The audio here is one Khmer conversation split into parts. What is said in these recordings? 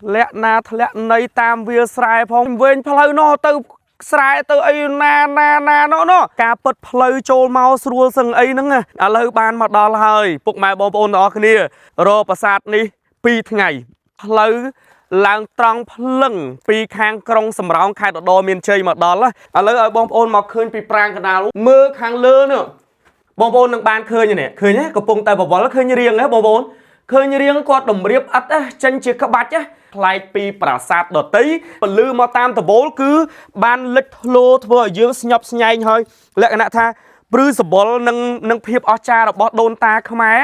lẽ na lẽ này tam vía sài phong vên phơi nó từ sài từ ấy na nó cá bật phơi trôi mau sưu sừng ấy nữa à lời ban mà đo hơi phục mày bom ôn đó kia rồiประสาทនេះ2 ថ្ងៃផ្លូវឡើងត្រង់ភ្លឹងពីខាងក្រុងសំរោងខេត្តឧត្តរមានជ័យមកដល់ឥឡូវឲ្យបងប្អូនមកឃើញពីប្រាង្គកណ្ដាលមើលខាងលើនោះបងប្អូននឹងបានឃើញនេះឃើញទេកំពុងតែបវល់ឃើញរៀងហ៎បងប្អូនឃើញរៀងគាត់តម្រៀបឥតចេញជាក្បាច់ផ្លែកពីប្រាសាទដតីពលឺមកតាមដបូលគឺបានលេចធ្លោធ្វើឲ្យយើងស្ញប់ស្ញែងហើយលក្ខណៈថាព្រឺសបល់នឹងភាពអស្ចារ្យរបស់ដូនតាខ្មែរ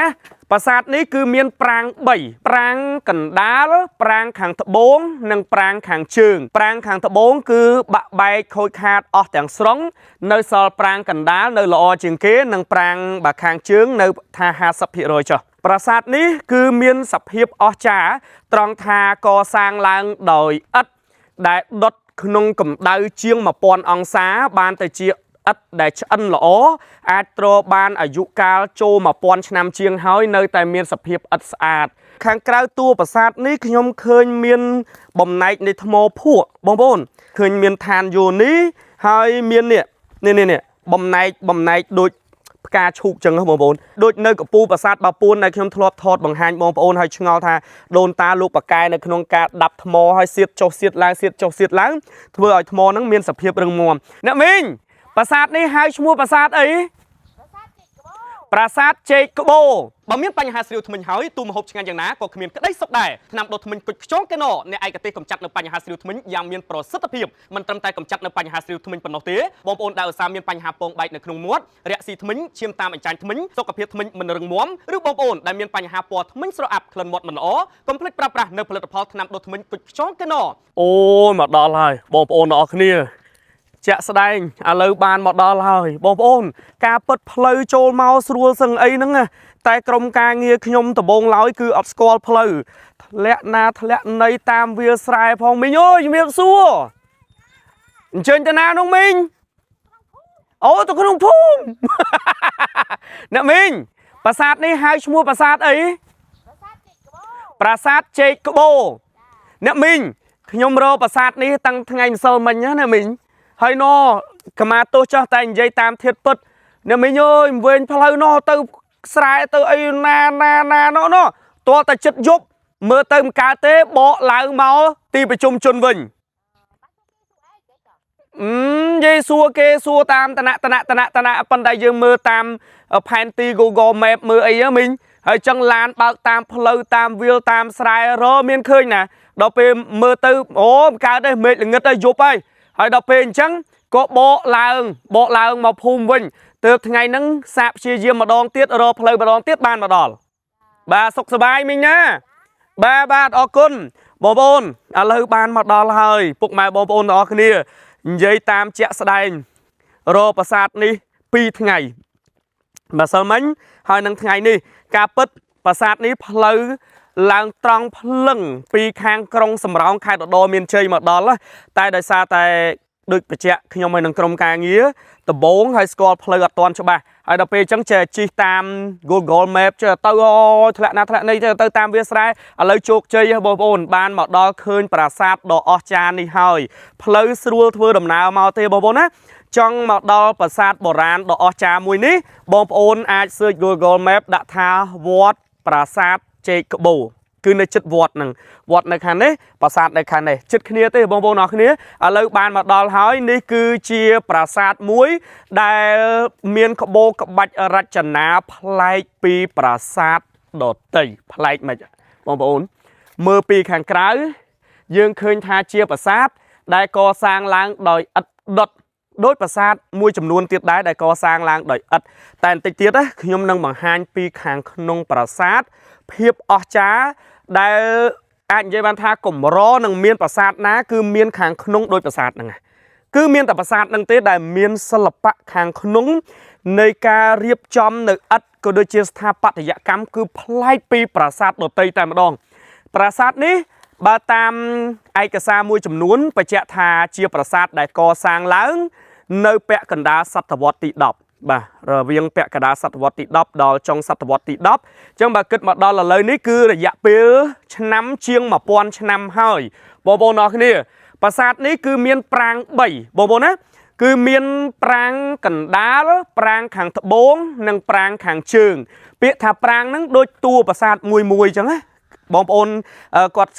ប្រាសាទនេះគឺមានប្រាង្គ3ប្រាង្គកណ្ដាលប្រាង្គខាងត្បូងនិងប្រាង្គខាងជើងប្រាង្គខាងត្បូងគឺបាក់បែកខូចខាតអស់ទាំងស្រុងនៅសល់ប្រាង្គកណ្ដាលនៅល្អជាងគេនិងប្រាង្គបាខាងជើងនៅថា 50% ចុះប្រាសាទនេះគឺមានសភាពអស្ចារ្យត្រង់ថាកសាងឡើងដោយឥដ្ឋដែលដុតក្នុងកម្ដៅជាង 1000 អង្សាបានទៅជាឥដ្ឋដែលឆ្អិនល្អអាចទ្របានអាយុកាលចូល 1000 ឆ្នាំជាងហើយនៅតែមានសភាពឥដ្ឋស្អាតខាងក្រៅតួប្រាសាទនេះខ្ញុំឃើញមានបំណែកនៃថ្មភក់បងប្អូនឃើញមានឋានយោនីហើយមាននេះបំណែកដូចផ្កាឈូកចឹងបងប្អូនដូចនៅកពូប្រាសាទបាពួនដែលខ្ញុំធ្លាប់ថតបង្ហាញបងប្អូនហើយឆ្ងល់ថាដូនតាលោកប៉ាកែនៅក្នុងការដាប់ថ្មហើយសៀតចុះសៀតឡើងសៀតចុះសៀតឡើងធ្វើឲ្យថ្មហ្នឹងមានសភាពរឹងមាំអ្នកមីងប្រាសាទនេះហៅឈ្មោះប្រាសាទអីប្រាសាទជែកក្បូរបើមានបញ្ហាស្រាវធ្មេញហើយទូមហូបឆ្ងាញ់យ៉ាងណាក៏គ្មានក្តីសុខដែរថ្នាំដុសធ្មេញគុជខ្យងកេណូអ្នកឯកទេសកម្ចាត់នៅបញ្ហាស្រាវធ្មេញយ៉ាងមានប្រសិទ្ធភាពមិនត្រឹមតែកម្ចាត់នៅបញ្ហាស្រាវធ្មេញប៉ុណ្ណោះទេបងប្អូនដែលឧស្សាហ៍មានបញ្ហាពងបែកនៅក្នុងមាត់រាក់ស៊ីធ្មេញឈាមតាមអញ្ចាញធ្មេញសុខភាពធ្មេញមិនរឹងមាំឬបងប្អូនដែលមានបញ្ហាពណ៌ធ្មេញស្រអាប់ក្លិនមាត់មិនល្អកុំភ្លេចប្រើប្រាស់នៅផលិតផលថ្នាំដុសធ្មេញគុជខ្យងកេណូអូយមកដល់ហើយបងប្អូនទាំងអស់គ្នាជាក់ស្ដែងឥឡូវបានមកដល់ហើយបងប្អូនការពិតផ្លូវចូលមកស្រួលសឹងអីហ្នឹងតែក្រុមការងារខ្ញុំដំបងឡើយគឺអត់ស្គាល់ផ្លូវធ្លាក់ណាធ្លាក់នៃតាមវាលស្រែផងមីងអើយជំរាបសួរអញ្ជើញទៅណានោះមីងអូទៅក្នុងភូមិអ្នកមីងប្រាសាទនេះហៅឈ្មោះប្រាសាទអីប្រាសាទជែកក្បូរអ្នកមីងខ្ញុំរកប្រាសាទនេះតាំងថ្ងៃម្សិលមិញណាមីងហើយណកម្មាទោសចាស់តែនិយាយតាមធាតុពិតអ្នកមីងអើយវិញផ្លូវណទៅស្រែទៅអីណាណតតែចិត្តយប់មើលទៅមិនកើតទេបកឡើងមកទីប្រជុំជនវិញនិយាយសួរគេសួរតាមតណៈប៉ុន្តែយើងមើលតាមផែនទី Google Map មើលអីមីងហើយចឹងឡានបើកតាមផ្លូវតាមវាលតាមស្រែរមានឃើញណាដល់ពេលមើលទៅអូមិនកើតទេមេឃល្ងឹតទៅយប់ហើយដល់ពេលអញ្ចឹងក៏បកឡើងមកភូមិវិញទើបថ្ងៃហ្នឹងសាកព្យាយាមម្ដងទៀតរកផ្លូវម្ដងទៀតបានមកដល់បាទសុខសប្បាយមីងណាបាទអរគុណបងប្អូនឥឡូវបានមកដល់ហើយពុកម៉ែបងប្អូនទាំងអស់គ្នានិយាយតាមជាក់ស្ដែងរកប្រាសាទនេះ2 ថ្ងៃម្សិលមិញហើយនឹងថ្ងៃនេះការពិតប្រាសាទនេះផ្លូវឡើងត្រង់ភ្លឹងពីខាងក្រុងសំរោងខេត្តឧត្តរមានជ័យមកដល់តែដោយសារតែដូចបច្ចៈខ្ញុំហើយនឹងក្រុមការងារដំបងហើយស្គាល់ផ្លូវអត់ទាន់ច្បាស់ហើយដល់ពេលអញ្ចឹងចេះជិះតាម Google Map ចេះទៅធ្លាក់ណាធ្លាក់នេះចេះទៅតាមវាលស្រែឥឡូវជោគជ័យបងប្អូនបានមកដល់ឃើញប្រាសាទដ៏អស្ចារ្យនេះហើយផ្លូវស្រួលធ្វើដំណើរមកទេបងប្អូនណាចង់មកដល់ប្រាសាទបុរាណដ៏អស្ចារ្យមួយនេះបងប្អូនអាច search Google Map ដាក់ថាវត្តប្រាសាទជែកក្បូរគឺនៅចិត្តវត្តហ្នឹងវត្តនៅខាងនេះប្រាសាទនៅខាងនេះចិត្តគ្នាទេបងប្អូនអរគ្នាឥឡូវបានមកដល់ហើយនេះគឺជាប្រាសាទមួយដែលមានក្បូរក្បាច់រចនាប្លែកពីប្រាសាទដទៃប្លែកមិនបងប្អូនមើលពីខាងក្រៅយើងឃើញថាជាប្រាសាទដែលកសាងឡើងដោយឥដ្ឋដុតដោយប្រាសាទមួយចំនួនទៀតដែរដែលកសាងឡើងដោយឥដ្ឋតែបន្តិចទៀតខ្ញុំនឹងបង្ហាញពីខាងក្នុងប្រាសាទភាពអស្ចារ្យដែលអាចនិយាយបានថាកម្រនឹងមានប្រាសាទណាគឺមានខាងក្នុងដោយប្រាសាទហ្នឹងគឺមានតែប្រាសាទហ្នឹងទេដែលមានសិល្បៈខាងក្នុងនៃការរៀបចំនៅឥដ្ឋក៏ដូចជាស្ថាបត្យកម្មគឺប្លែកពីប្រាសាទដទៃតែម្ដងប្រាសាទនេះបើតាមឯកសារមួយចំនួនបញ្ជាក់ថាជាប្រាសាទដែលកសាងឡើងនៅពាក់កណ្ដាលសតវត្សទី បាទរវាងពាក់កណ្ដាលសតវត្សទី10ដល់ចុងសតវត្សទី10អញ្ចឹងបើគិតមកដល់ឥឡូវនេះគឺរយៈពេលឆ្នាំជាង1000ឆ្នាំហើយបងប្អូនអរគ្នាប្រាសាទនេះគឺមានប្រាង្គ3បងប្អូនណាគឺមានប្រាង្គកណ្ដាលប្រាង្គខាងត្បូងនិងប្រាង្គខាងជើងពាក្យថាប្រាង្គហ្នឹងដូចតួប្រាសាទមួយអញ្ចឹងណាបងប្អូនគាត់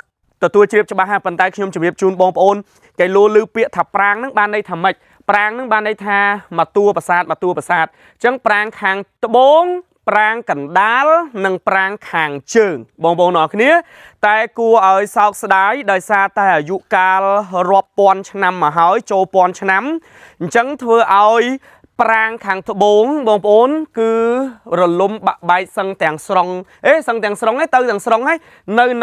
ទទួលជ្រាបច្បាស់ហើយប៉ុន្តែខ្ញុំជម្រាបជូនបងប្អូនគេលឺពាក្យថាប្រាង្គហ្នឹងបានន័យថាម៉េចប្រាង្គហ្នឹងបានន័យថាមកតួប្រាសាទអញ្ចឹងប្រាង្គខាងត្បូងប្រាង្គកណ្ដាលនិងប្រាង្គខាងជើងបងប្អូនអរគ្នាតែគួរឲ្យសោកស្ដាយដោយសារតែអាយុកាលរាប់ពាន់ឆ្នាំមកហើយចូលពាន់ឆ្នាំអញ្ចឹងធ្វើឲ្យប្រាង្គខាងត្បូងបងប្អូនគឺរលំបាក់បែកសឹងទាំងស្រុងសឹងទាំងស្រុងទៅទាំងស្រុងហើយ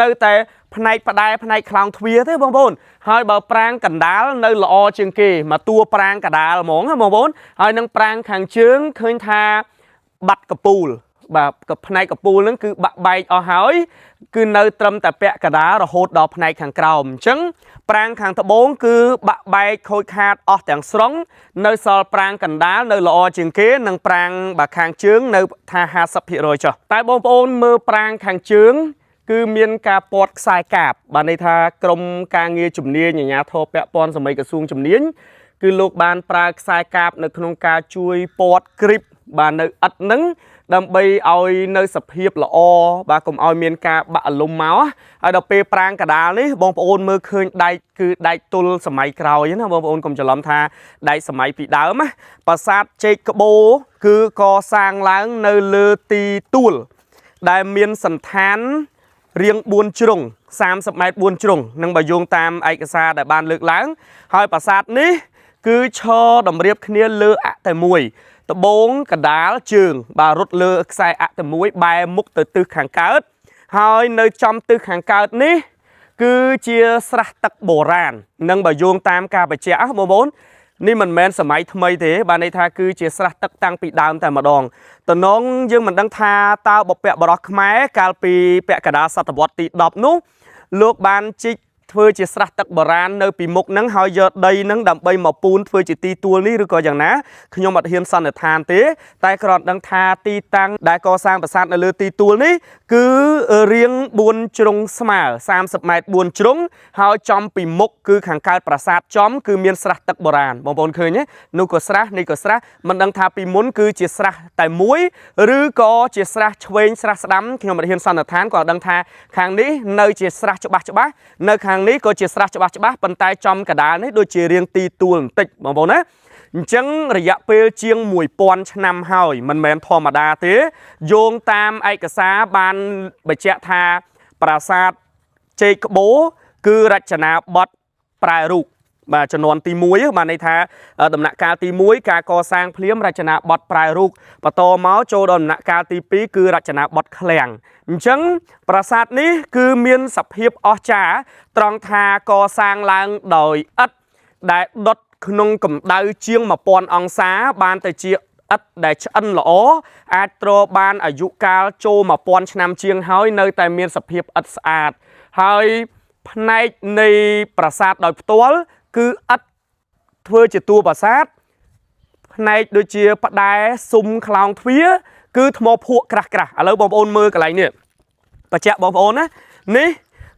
នៅតែផ្នែកផ្ដែផ្នែកខ្លោងទ្វារទេបងប្អូនហើយបើប្រាង្គកណ្ដាលនៅល្អជាងគេមកតួប្រាង្គកណ្ដាលហ្មងបងប្អូនហើយនឹងប្រាង្គខាងជើងឃើញថាបាត់កពូលបាទផ្នែកកពូលហ្នឹងគឺបាក់បែកអស់ហើយគឺនៅត្រឹមតែពាក់កណ្ដាលរហូតដល់ផ្នែកខាងក្រោមអញ្ចឹងប្រាង្គខាងត្បូងគឺបាក់បែកខូចខាតអស់ទាំងស្រុងនៅសល់ប្រាង្គកណ្ដាលនៅល្អជាងគេនិងប្រាង្គបាទខាងជើងនៅថា 50% ចុះតែបងប្អូនមើលប្រាង្គខាងជើងគឺមានការពាត់ខ្សែកាបបានន័យថាក្រមការងារជំនាញអាជ្ញាធរពាក់ព័ន្ធសម័យក្រសួងជំនាញគឺលោកបានប្រើខ្សែកាបនៅក្នុងការជួយពាត់គ្រីបបាទនៅឥដ្ឋហ្នឹងដើម្បីឲ្យនៅសភាពល្អបាទកុំឲ្យមានការបាក់អលុំមកហើយដល់ពេលប្រាង្គកណ្ដាលនេះបងប្អូនមើលឃើញដែកគឺដែកទុលសម័យក្រោយណាបងប្អូនកុំច្រឡំថាដែកសម័យពីដើមណាប្រាសាទជែកក្បូរគឺកសាងឡើងនៅលើទីទួលដែលមានសន្តានរាង4ជ្រុង30ម៉ែត្រ4ជ្រុងនឹងបើយោងតាមឯកសារដែលបានលើកឡើងហើយប្រាសាទនេះគឺឈរតម្រៀបគ្នាលើអតែមួយត្បូងកណ្ដាលជើងបាទរត់លើខ្សែអតែមួយបែរមុខទៅទិសខាងកើតហើយនៅចំទិសខាងកើតនេះគឺជាស្រះទឹកបុរាណនឹងបើយោងតាមការបញ្ជាក់បងប្អូននេះមិនមែនសម័យថ្មីទេបានន័យថាគឺជាស្រះទឹកតាំងពីដើមតែម្ដងតំណងយើងមិនដឹងថាតើបុព្វបុរសខ្មែរកាលពីពាក់កណ្ដាលសតវត្សទី10នោះលោកបានជីកធ្វើជាស្រះទឹកបុរាណនៅពីមុខហ្នឹងហើយយកដីហ្នឹងដើម្បីមកពូនធ្វើជាទីទួលនេះឬក៏យ៉ាងណាខ្ញុំអត់ហ៊ានសន្និដ្ឋានទេតែគ្រាន់ដឹងថាទីតាំងដែលកសាងប្រាសាទនៅលើទីទួលនេះគឺរាង4ជ្រុងស្មើ30ម៉ែត្រ4ជ្រុងហើយចំពីមុខគឺខាងកើតប្រាសាទចំគឺមានស្រះទឹកបុរាណបងប្អូនឃើញទេនោះក៏ស្រះនេះក៏ស្រះមិនដឹងថាពីមុនគឺជាស្រះតែមួយឬក៏ជាស្រះឆ្វេងស្រះស្ដាំខ្ញុំអត់ហ៊ានសន្និដ្ឋានក៏ដឹងថាខាងនេះនៅជាស្រះច្បាស់នៅខាងនេះក៏ជាស្រះច្បាស់ប៉ុន្តែចំកណ្ដាលនេះដូចជារាងទីទួលបន្តិចបងប្អូនណាអញ្ចឹងរយៈពេលជាង1000ឆ្នាំហើយមិនមែនធម្មតាទេយោងតាមឯកសារបានបញ្ជាក់ថាប្រាសាទជ័យក្បូរគឺរចនាបថប្រែរូបបាទចំនួនទី1បានន័យថាដំណាក់កាលទី1ការកសាងភ្លាមរចនាបថប្រែរូបបន្តមកចូលដល់ដំណាក់កាលទី2គឺរចនាបថឃ្លាំងអញ្ចឹងប្រាសាទនេះគឺមានសភាពអស្ចារ្យត្រង់ថាកសាងឡើងដោយឥដ្ឋដែលដុតក្នុងកម្ដៅជាង1000អង្សាបានទៅជាឥដ្ឋដែលឆ្អិនល្អអាចទ្របានអាយុកាលចូល1000ឆ្នាំជាងហើយនៅតែមានសភាពឥដ្ឋស្អាតហើយផ្នែកនៃប្រាសាទដោយផ្ទាល់គឺឥដ្ឋធ្វើជាតួប្រាសាទផ្នែកដូចជាផ្ដែស៊ុំខ្លោងទ្វារគឺថ្មភក់ក្រាស់ឥឡូវបងប្អូនមើលកន្លែងនេះបញ្ជាក់បងប្អូនណានេះ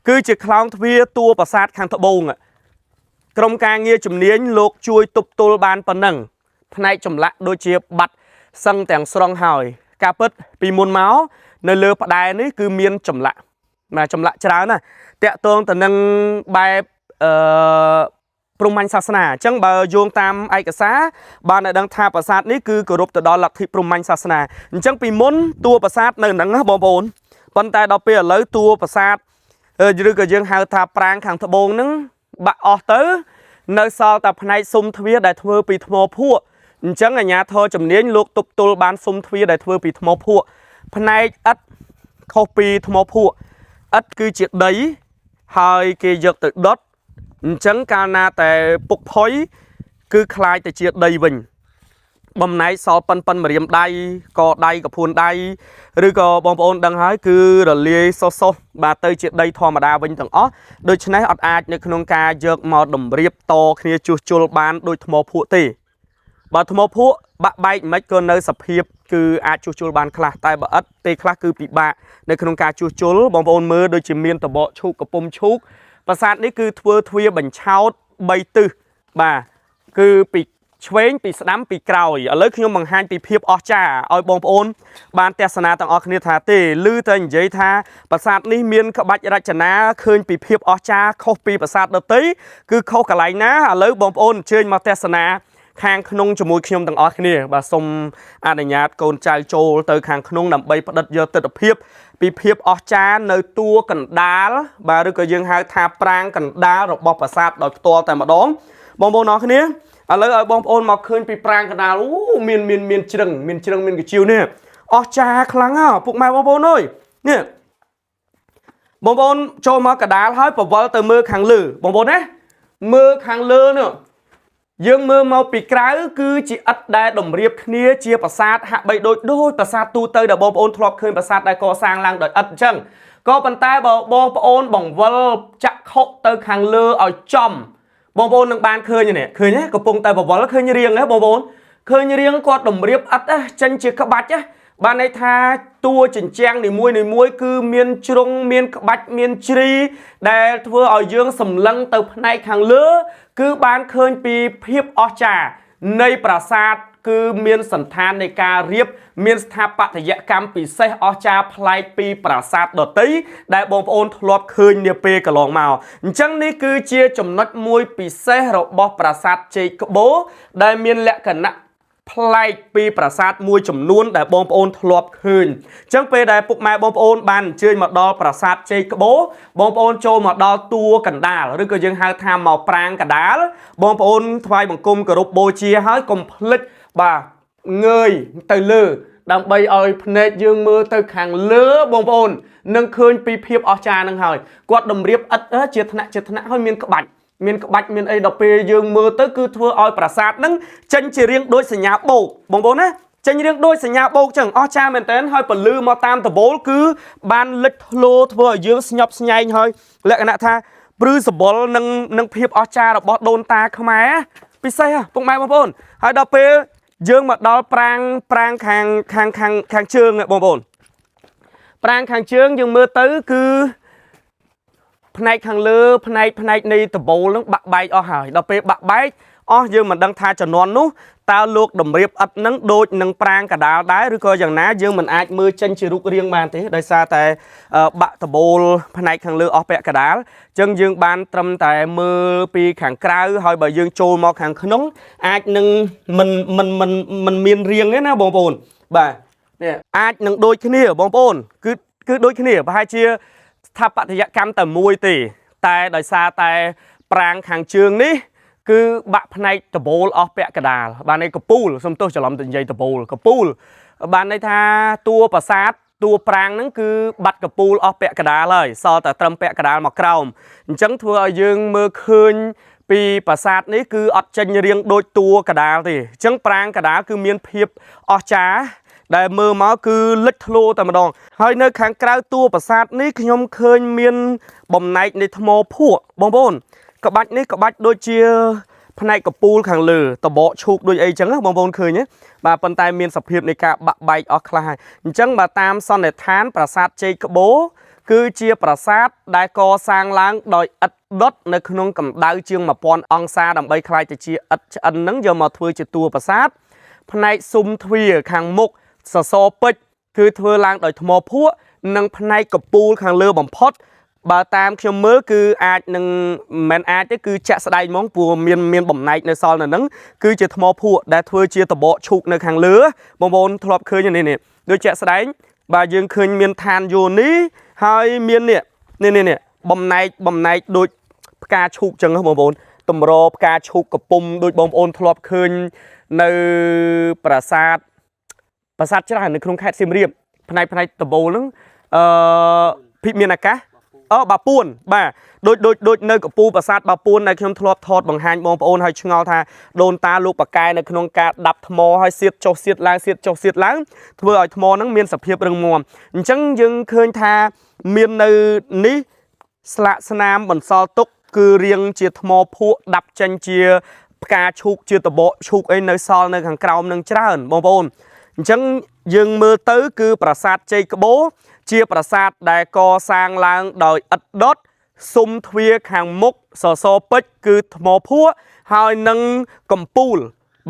គឺជាខ្លោងទ្វារតួប្រាសាទខាងត្បូងក្រុមការងារជំនាញលោកជួយទប់ទល់បានប៉ុណ្ណឹងផ្នែកចម្លាក់ដូចជាបាត់សឹងទាំងស្រុងហើយការពិតពីមុនមកនៅលើផ្ដែនេះគឺមានចម្លាក់ច្រើនណាតាក់ទងទៅនឹងបែបព្រហ្មញ្ញសាសនាអញ្ចឹងបើយោងតាមឯកសារបានឲ្យដឹងថាប្រាសាទនេះគឺគោរពទៅដល់លទ្ធិព្រហ្មញ្ញសាសនាអញ្ចឹងពីមុនតួប្រាសាទនៅហ្នឹងណាបងប្អូនប៉ុន្តែដល់ពេលឥឡូវតួប្រាសាទឬក៏យើងហៅថាប្រាង្គខាងត្បូងហ្នឹងបាក់អស់ទៅនៅសល់តែផ្នែកស៊ុំទ្វារដែលធ្វើពីថ្មភក់អញ្ចឹងអាជ្ញាធរជំនាញលោកទប់ទល់បានស៊ុំទ្វារដែលធ្វើពីថ្មភក់ផ្នែកឥដ្ឋខុសពីថ្មភក់ឥដ្ឋគឺជាដីហើយគេយកទៅដុតអញ្ចឹងកាលណាតែពុកផុយគឺคล้ายទៅជាដីវិញបំណែកសល់ប៉ុនម្រាមដៃកដៃកពួនដៃឬក៏បងប្អូនដឹងហើយគឺរលាយសុសបាទទៅជាដីធម្មតាវិញទាំងអស់ដូច្នេះអត់អាចនៅក្នុងការយកមកតម្រៀបតគ្នាជួសជុលបានដោយថ្មភក់ទេបើថ្មភក់ បាក់បែកមិនក៏នៅសភាពគឺអាចជួសជុលបានខ្លះតែបើឥតទេខ្លះគឺពិបាកនៅក្នុងការជួសជុលបងប្អូនមើលដូចជាមានតបកឈូកកំពុំឈូកប្រាសាទនេះគឺធ្វើទ្វារបញ្ឆោត3ទិសបាទគឺពីឆ្វេងពីស្ដាំពីក្រោយឥឡូវខ្ញុំបង្ហាញពីភាពអស្ចារ្យឲ្យបងប្អូនបានទស្សនាទាំងអស់គ្នាថាទេឮតែនិយាយថាប្រាសាទនេះមានក្បាច់រចនាឃើញពីភាពអស្ចារ្យខុសពីប្រាសាទដទៃគឺខុសកន្លែងណាឥឡូវបងប្អូនអញ្ជើញមកទស្សនាខាងក្នុងជាមួយខ្ញុំទាំងអស់គ្នាបាទសូមអនុញ្ញាតកូនចៅចូលទៅខាងក្នុងដើម្បីផ្ដិតយកទស្សនវិជ្ជាពីភាពអស្ចារ្យនៅតួកណ្ដាលបាទឬក៏យើងហៅថាប្រាង្គកណ្ដាលរបស់ប្រាសាទដោយផ្ទាល់តែម្ដងបងប្អូនអរគ្នាឥឡូវឲ្យបងប្អូនមកឃើញពីប្រាង្គកណ្ដាលអូមានជ្រឹងមានកញ្ជៀវនេះអស្ចារ្យខ្លាំងហ៎ពុកម៉ែបងប្អូនអើយនេះបងប្អូនចូលមកកណ្ដាលហើយប្រវល់ទៅមើលខាងលើបងប្អូនណាមើលខាងលើនេះយើងមើលមកពីក្រៅគឺជាឥដ្ឋដែលតម្រៀបគ្នាជាប្រាសាទហាក់បីដូចប្រាសាទទូទៅដែលបងប្អូនធ្លាប់ឃើញប្រាសាទដែលកសាងឡើងដោយឥដ្ឋអញ្ចឹងក៏ប៉ុន្តែបើបងប្អូនបង្វិលចាក់ខុទៅខាងលើឲ្យចំបងប្អូននឹងបានឃើញនេះឃើញទេកំពុងតែបង្វិលឃើញរៀងហ៎បងប្អូនឃើញរៀងគាត់តម្រៀបឥដ្ឋចេញជាក្បាច់បានន័យថាតួជញ្ជាំងនីមួយគឺមានជ្រុងមានក្បាច់មានជ្រីដែលធ្វើឲ្យយើងសម្លឹងទៅផ្នែកខាងលើគឺបានឃើញពីភាពអស្ចារ្យនៃប្រាសាទគឺមានសន្តាននៃការរៀបមានស្ថាបត្យកម្មពិសេសអស្ចារ្យប្លែកពីប្រាសាទដទៃដែលបងប្អូនធ្លាប់ឃើញនាពេលកន្លងមកអញ្ចឹងនេះគឺជាចំណុចមួយពិសេសរបស់ប្រាសាទជ័យក្បូរដែលមានលក្ខណៈប្លែកពីប្រាសាទមួយចំនួនដែលបងប្អូនធ្លាប់ឃើញអញ្ចឹងពេលដែលពុកម៉ែបងប្អូនបានអញ្ជើញមកដល់ប្រាសាទជ័យក្បូរបងប្អូនចូលមកដល់តួកណ្ដាលឬក៏យើងហៅថាមកប្រាង្គកណ្ដាលបងប្អូនថ្វាយបង្គំគោរពបូជាហើយកុំភ្លេចបាទងើយទៅលើដើម្បីឲ្យភ្នែកយើងមើលទៅខាងលើបងប្អូននឹងឃើញពីភាពអស្ចារ្យនឹងហើយគាត់តម្រៀបឥដ្ឋជាថ្នាក់ហើយមានក្បាច់មានអីដល់ពេលយើងមើលទៅគឺធ្វើឲ្យប្រាសាទហ្នឹងចេញជារាងដូចសញ្ញាបូកបងប្អូនណាចេញរាងដូចសញ្ញាបូកចឹងអស្ចារ្យមែនតើហើយពលឺមកតាមដបូលគឺបានលេចធ្លោធ្វើឲ្យយើងស្ញប់ស្ញែងហើយលក្ខណៈថាព្រឺសបល់នឹងភាពអស្ចារ្យរបស់ដូនតាខ្មែរពិសេសពុកម៉ែបងប្អូនហើយដល់ពេលយើងមកដល់ប្រាង្គខាងជើងបងប្អូនប្រាង្គខាងជើងយើងមើលទៅគឺផ្នែកខាងលើផ្នែកនៃដបូលនឹងបាក់បែកអស់ហើយដល់ពេលបាក់បែកអស់យើងមិនដឹងថាចំនួននោះតើលោកតម្រៀបឥដ្ឋនឹងដូចនឹងប្រាង្គកដាលដែរឬក៏យ៉ាងណាយើងមិនអាចមើលចេញជារូបរាងបានទេដោយសារតែបាក់ដបូលផ្នែកខាងលើអស់ពាក់កដាលអញ្ចឹងយើងបានត្រឹមតែមើលពីខាងក្រៅហើយបើយើងចូលមកខាងក្នុងអាចនឹងមិនមានរាងទេណាបងប្អូនបាទនេះអាចនឹងដូចគ្នាបងប្អូនគឺដូចគ្នាប្រហែលជាស្ថាបត្យកម្មតែមួយទេតែដោយសារតែប្រាង្គខាងជើងនេះគឺបាក់ផ្នែកដបូលអស់ពាក់កដាលបានន័យកពូលសំទោសច្រឡំទៅនិយាយដបូលកពូលបានន័យថាតួប្រាសាទតួប្រាង្គហ្នឹងគឺបាត់កពូលអស់ពាក់កដាលហើយសល់តែត្រឹមពាក់កដាលមកក្រោមអញ្ចឹងធ្វើឲ្យយើងមើលឃើញពីប្រាសាទនេះគឺអត់ចេញរាងដូចតួកដាលទេអញ្ចឹងប្រាង្គកដាលគឺមានភាពអស្ចារ្យដែលមើលមកគឺលេចធ្លោតែម្ដងហើយនៅខាងក្រៅតួប្រាសាទនេះខ្ញុំឃើញមានបំណែកនៃថ្មភក់បងប្អូនក្បាច់នេះក្បាច់ដូចជាផ្នែកកពូលខាងលើតបកឈូកដូចអីចឹងបងប្អូនឃើញទេបាទប៉ុន្តែមានសភាពនៃការបាក់បែកអស់ខ្លះហើយអញ្ចឹងបើតាមសន្និដ្ឋានប្រាសាទជ័យក្បូរគឺជាប្រាសាទដែលកសាងឡើងដោយឥដ្ឋដុតនៅក្នុងកម្ដៅជាង1000អង្សាដើម្បីคล้ายទៅជាឥដ្ឋឆ្អិនហ្នឹងយកមកធ្វើជាតួប្រាសាទផ្នែកស៊ុំទ្វារខាងមុខសសរពេជ្រគឺធ្វើឡើងដោយថ្មភក់និងផ្នែកកពូលខាងលើបំផុតបើតាមខ្ញុំមើលគឺអាចនឹងមិនអាចទេគឺចាក់ស្ដែងហ្មងព្រោះមានបំណែកនៅសល់នៅហ្នឹងគឺជាថ្មភក់ដែលធ្វើជាតបកឈូកនៅខាងលើបងប្អូនធ្លាប់ឃើញនេះដូចចាក់ស្ដែងបាទយើងឃើញមានឋានយោនីហើយមាននេះបំណែកដូចផ្កាឈូកចឹងបងប្អូនតម្រផ្កាឈូកកំពុំដូចបងប្អូនធ្លាប់ឃើញនៅប្រាសាទច្រើននៅក្នុងខេត្តសៀមរាបផ្នែកដបូលហ្នឹងភិមានអាកាសបាពួនបាទដូចនៅកពូប្រាសាទបាពួនដែលខ្ញុំធ្លាប់ថតបង្ហាញបងប្អូនឲ្យឆ្ងល់ថាដូនតាលោកប៉ាកែនៅក្នុងការដាប់ថ្មឲ្យសៀតចុះសៀតឡើងធ្វើឲ្យថ្មហ្នឹងមានសភាពរឹងមាំអញ្ចឹងយើងឃើញថាមាននៅនេះស្លាកស្នាមបន្សល់ទុកគឺរៀងជាថ្មភក់ដាប់ចេញជា ផ្កាឈូកជាតបកឈូកអីនៅសល់នៅខាងក្រោមនឹងច្រើនបងប្អូនអញ្ចឹងយើងមើលទៅគឺប្រាសាទជ័យក្បូរជាប្រាសាទដែលកសាងឡើងដោយឥដ្ឋដុតស៊ុំទ្វារខាងមុខសសរពេជ្រគឺថ្មភក់ហើយនឹងកំពូល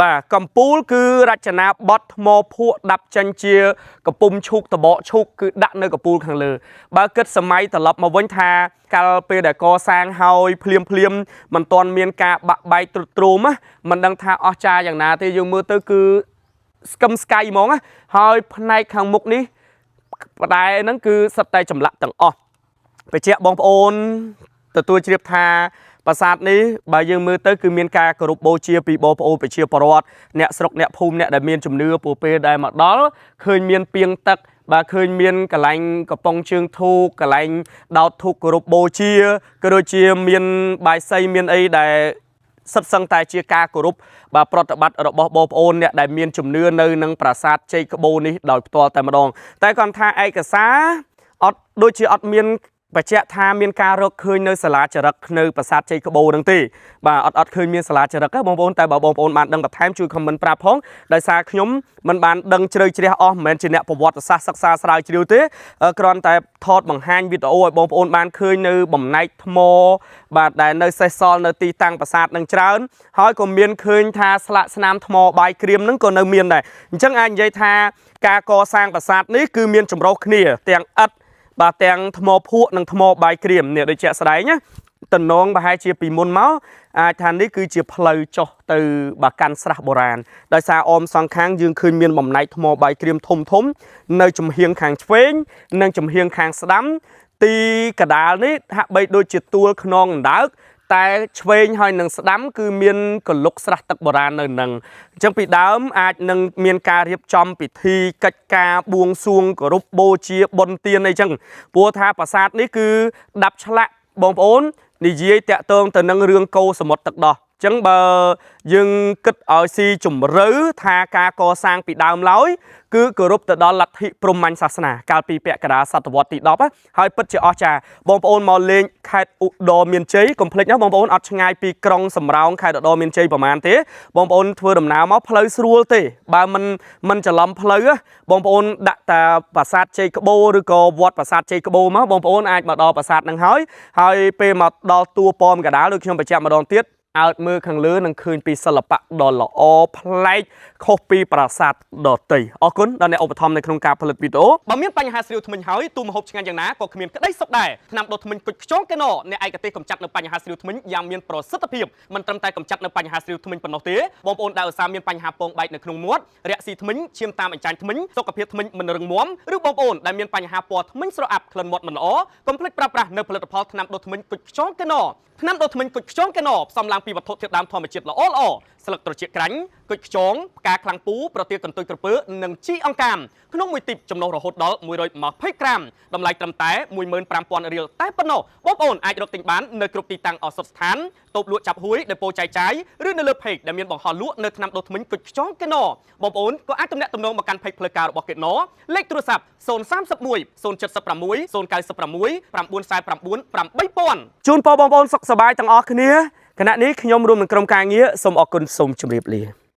បាទកំពូលគឺរចនាបថថ្មភក់ដាប់ចេញជាកំពុំឈូកតបកឈូកគឺដាក់នៅកំពូលខាងលើបើគិតសម័យត្រឡប់មកវិញថាកាលពេលដែលកសាងហើយភ្លាមមិនទាន់មានការបាក់បែកទ្រុឌទ្រោមមិនដឹងថាអស្ចារ្យយ៉ាងណាទេយើងមើលទៅគឺស្កឹមស្កៃហ្មងហើយផ្នែកខាងមុខនេះបដែហ្នឹងគឺសិតតែចម្លាក់ទាំងអស់បញ្ជាក់បងប្អូនទទួលជ្រាបថាប្រាសាទនេះបើយើងមើលទៅគឺមានការគោរពបូជាពីបងប្អូនប្រជាពលរដ្ឋអ្នកស្រុកអ្នកភូមិអ្នកដែលមានជំនឿពូពេលដែលមកដល់ឃើញមានពីងទឹកបាទឃើញមានកន្លែងកំប៉ុងជើងធូបកន្លែងដោតធូបគោរពបូជាក៏ដូចជាមានបាយសីមានអីដែលសិតសឹងតែជាការគោរពបាទប្រតិបត្តិរបស់បងប្អូនអ្នកដែលមានជំនឿនៅនឹងប្រាសាទជ័យក្បូរនេះដោយផ្ទាល់តែម្ដងតែគាត់ថាឯកសារអត់ដូចជាអត់មានបញ្ជាក់ថាមានការរកឃើញនៅសាលាចារឹកនៅប្រាសាទជ័យក្បូរហ្នឹងទេបាទអត់ឃើញមានសាលាចារឹកទេបងប្អូនតែបើបងប្អូនបានដឹងបន្ថែមជួយខមមិនប្រាប់ផងដោយសារខ្ញុំមិនបានដឹងជ្រៅជ្រះអស់មិនមែនជាអ្នកប្រវត្តិសាស្ត្រសិក្សាស្រាវជ្រាវទេគ្រាន់តែថតបង្ហាញវីដេអូឲ្យបងប្អូនបានឃើញនៅបំណែកថ្មបាទដែលនៅសេសសល់នៅទីតាំងប្រាសាទនឹងច្រើនហើយក៏មានឃើញថាស្លាកស្នាមថ្មបាយក្រៀមហ្នឹងក៏នៅមានដែរអញ្ចឹងអាចនិយាយថាការកសាងប្រាសាទនេះគឺមានចម្រុះគ្នាទាំងឥដ្ឋបាទទាំងថ្មភក់និងថ្មបាយក្រៀមនេះដូចជាក់ស្ដែងណាតំណងប្រហែលជាពីមុនមកអាចថានេះគឺជាផ្លូវចុះទៅបាទកាន់ស្រះបុរាណដោយសារអមសងខាងយើងឃើញមានបំណែកថ្មបាយក្រៀមធំនៅចំហៀងខាងឆ្វេងនិងចំហៀងខាងស្ដាំទីកដាលនេះហាក់បីដូចជាទួលខ្នងអណ្ដើកតែឆ្វេងហើយនឹងស្ដាំគឺមានកលុកស្រះទឹកបុរាណនៅនឹងអញ្ចឹងពីដើមអាចនឹងមានការរៀបចំពិធីកិច្ចការបួងសួងគោរពបូជាបុណ្យទានអីចឹងព្រោះថាប្រាសាទនេះគឺដាប់ឆ្លាក់បងប្អូននិយាយតាក់ទងទៅនឹងរឿងកូរសមុទ្រទឹកដោះអញ្ចឹងបើយើងគិតឲ្យស៊ីជំរឿថាការកសាងពីដើមឡើយគឺគោរពទៅដល់លទ្ធិព្រហ្មញ្ញសាសនាកាលពីពាក់កណ្ដាលសតវត្សទី10ហើយពិតជាអស្ចារ្យបងប្អូនមកលេងខេត្តឧត្តរមានជ័យកុំភ្លេចណាបងប្អូនអត់ឆ្ងាយពីក្រុងសំរោងខេត្តឧត្តរមានជ័យប្រហែលទេបងប្អូនធ្វើដំណើរមកផ្លូវស្រួលទេបើមិនច្រឡំផ្លូវបងប្អូនដាក់តាប្រាសាទជ័យក្បូរឬក៏វត្តប្រាសាទជ័យក្បូរមកបងប្អូនអាចមកដល់ប្រាសាទនឹងហើយពេលមកដល់តួប៉មកណ្ដាលដូចខ្ញុំបញ្ជាក់ម្ដងទៀតអើតមើលខាងលើនឹងឃើញពីសិល្បៈដ៏ល្អប្លែកខុសពីប្រាសាទដទៃអរគុណដល់អ្នកឧបត្ថម្ភនៅក្នុងការផលិតវីដេអូបើមានបញ្ហាស្រាវធ្មេញហើយទូមហូបឆ្ងាញ់យ៉ាងណាក៏គ្មានក្តីសុខដែរថ្នាំដុសធ្មេញគុជខ្យងកេណូអ្នកឯកទេសកម្ចាត់នៅបញ្ហាស្រាវធ្មេញយ៉ាងមានប្រសិទ្ធភាពមិនត្រឹមតែកម្ចាត់នៅបញ្ហាស្រាវធ្មេញប៉ុណ្ណោះទេបងប្អូនដែលឧស្សាហ៍មានបញ្ហាពងបែកនៅក្នុងមាត់រាក់ស៊ីធ្មេញឈាមតាមអញ្ចាញធ្មេញសុខភាពធ្មេញមិនរឹងមាំឬបងប្អូនដែលមានបញ្ហាពណ៌ធ្មេញស្រអាប់ក្លិនមាត់មិនល្អកុំភ្លេចប្រើប្រាស់នៅផលិតផលថ្នាំដុសធ្មេញគុជខ្យងកេណូថ្នាំដុសធ្មេញគុជខ្យងកេណូផ្សំឡើងពីវត្ថុធាតុដើមធម្មជាតិល្អស្លឹកត្រចៀកក្រាញ់គុជខ្យងផ្កាខ្លាំងពូប្រទាលកន្ទុយក្រពើនិងជីអង្កាមក្នុងមួយទីបចំណុះរហូតដល់120ក្រាមតម្លៃត្រឹមតែ 15,000 រៀលតែប៉ុណ្ណោះបងប្អូនអាចរកទិញបាននៅគ្រប់ទីតាំងឱសថស្ថានតូបលក់ចាប់ហួយដេប៉ូចែកចាយឬនៅលើ page ដែលមានបង្ហោះលក់នៅថ្នាំដុសធ្មេញគុជខ្យងកេណូបងប្អូនក៏អាចទំនាក់ទំនងមកកាន់ page ផ្លូវការរបស់កេណូលេខទូរស័ព្ទ031 076 096 949 8000ជូនពរបងប្អូនសុខសប្បាយទាំងអស់គ្នាគណៈនេះខ្ញុំរួមនឹងក្រុមការងារសូមអរគុណសូមជម្រាបលា